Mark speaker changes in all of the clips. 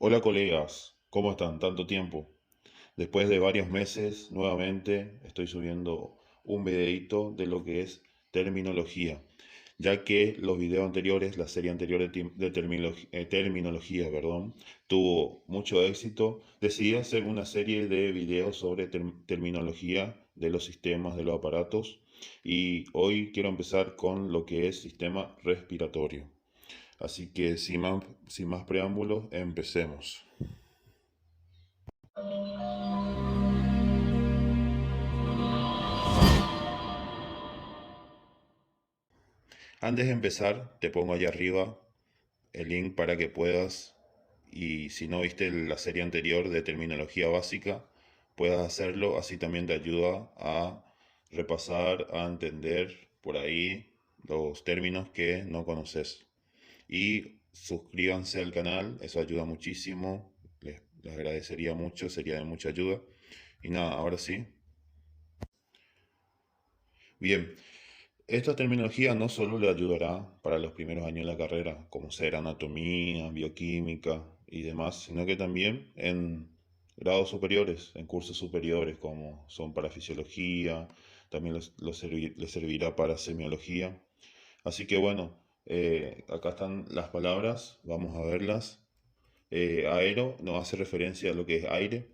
Speaker 1: Hola colegas, ¿cómo están? Tanto tiempo. Después de varios meses, nuevamente estoy subiendo un videito de lo que es terminología, ya que los videos anteriores, la serie anterior de terminología, perdón, tuvo mucho éxito. Decidí hacer una serie de videos sobre terminología de los sistemas, de los aparatos, y hoy quiero empezar con lo que es sistema respiratorio. Así que sin más preámbulos, empecemos. Antes de empezar, te pongo allá arriba el link para que puedas, y si no viste la serie anterior de terminología básica, puedas hacerlo. Así también te ayuda a repasar, a entender por ahí los términos que no conoces. Y suscríbanse al canal, eso ayuda muchísimo. Les agradecería mucho, sería de mucha ayuda. Y nada, ahora sí. Bien, esta terminología no solo le ayudará para los primeros años de la carrera, como ser anatomía, bioquímica y demás, sino que también en grados superiores, en cursos superiores, como son para fisiología, también les servirá para semiología. Así que bueno, acá están las palabras, vamos a verlas. Aero nos hace referencia a lo que es aire.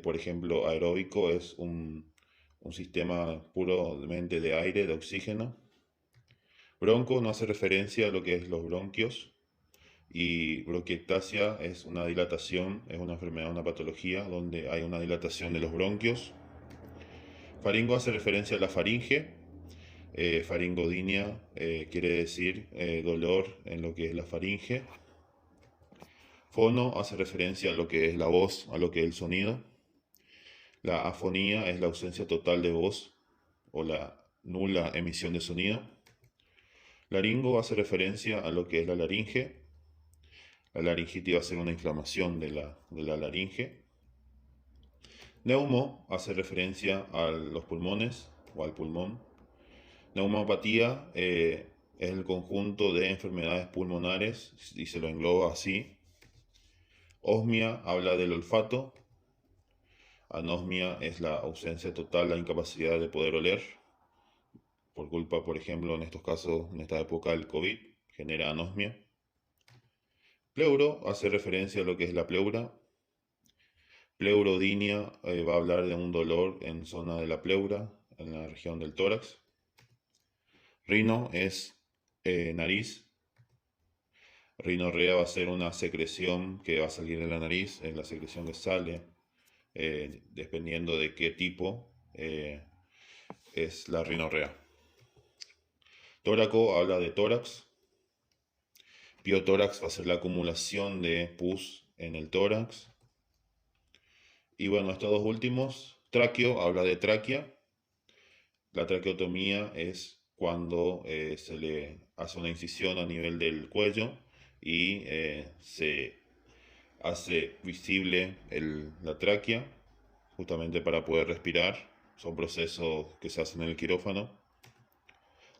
Speaker 1: Por ejemplo, aeróbico es un sistema puramente de aire, de oxígeno. Bronco no hace referencia a lo que es los bronquios, y bronquiectasia es una dilatación, es una enfermedad, una patología donde hay una dilatación de los bronquios. Faringo hace referencia a la faringe. Faringodinia quiere decir dolor en lo que es la faringe. Fono hace referencia a lo que es la voz, a lo que es el sonido. La afonía es la ausencia total de voz o la nula emisión de sonido. Laringo hace referencia a lo que es la laringe. La laringitis va a ser una inflamación de la laringe. Neumo hace referencia a los pulmones o al pulmón. Neumopatía es el conjunto de enfermedades pulmonares y se lo engloba así. Osmia habla del olfato. Anosmia es la ausencia total, la incapacidad de poder oler. Por culpa, por ejemplo, en estos casos, en esta época, el COVID genera anosmia. Pleuro hace referencia a lo que es la pleura. Pleurodinia va a hablar de un dolor en zona de la pleura, en la región del tórax. Rino es nariz. Rinorrea va a ser una secreción que va a salir de la nariz, es la secreción que sale, dependiendo de qué tipo es la rinorrea. Tóraco habla de tórax. Biotórax va a ser la acumulación de pus en el tórax. Y bueno, estos dos últimos, tráqueo habla de tráquea. La traqueotomía es cuando se le hace una incisión a nivel del cuello y se hace visible la tráquea, justamente para poder respirar. Son procesos que se hacen en el quirófano.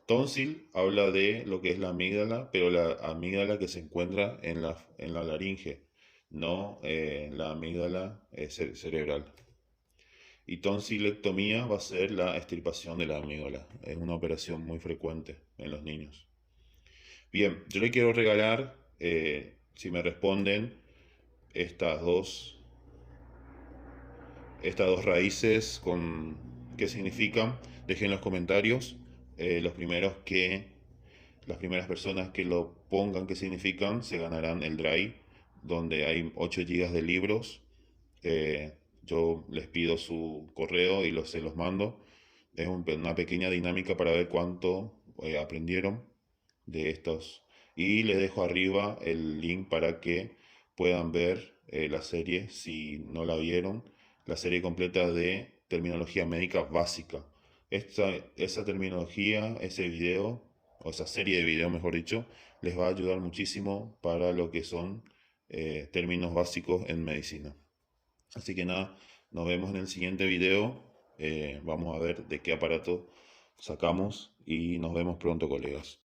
Speaker 1: Tonsil habla de lo que es la amígdala, pero la amígdala que se encuentra en la laringe, no la amígdala cerebral. Y tonsilectomía va a ser la extirpación de la amígdala. Es una operación muy frecuente en los niños. Bien, yo le quiero regalar, si me responden, estas dos, estas dos raíces con qué significan. Dejen en los comentarios los primeros que las primeras personas que lo pongan qué significan se ganarán el Drive, donde hay 8 gigas de libros. Yo les pido su correo y se los mando. Es una pequeña dinámica para ver cuánto aprendieron de estos. Y les dejo arriba el link para que puedan ver la serie, si no la vieron, la serie completa de terminología médica básica. Esa terminología, ese video, o esa serie de videos, mejor dicho, les va a ayudar muchísimo para lo que son términos básicos en medicina. Así que nada, nos vemos en el siguiente video. Vamos a ver de qué aparato sacamos y nos vemos pronto, colegas.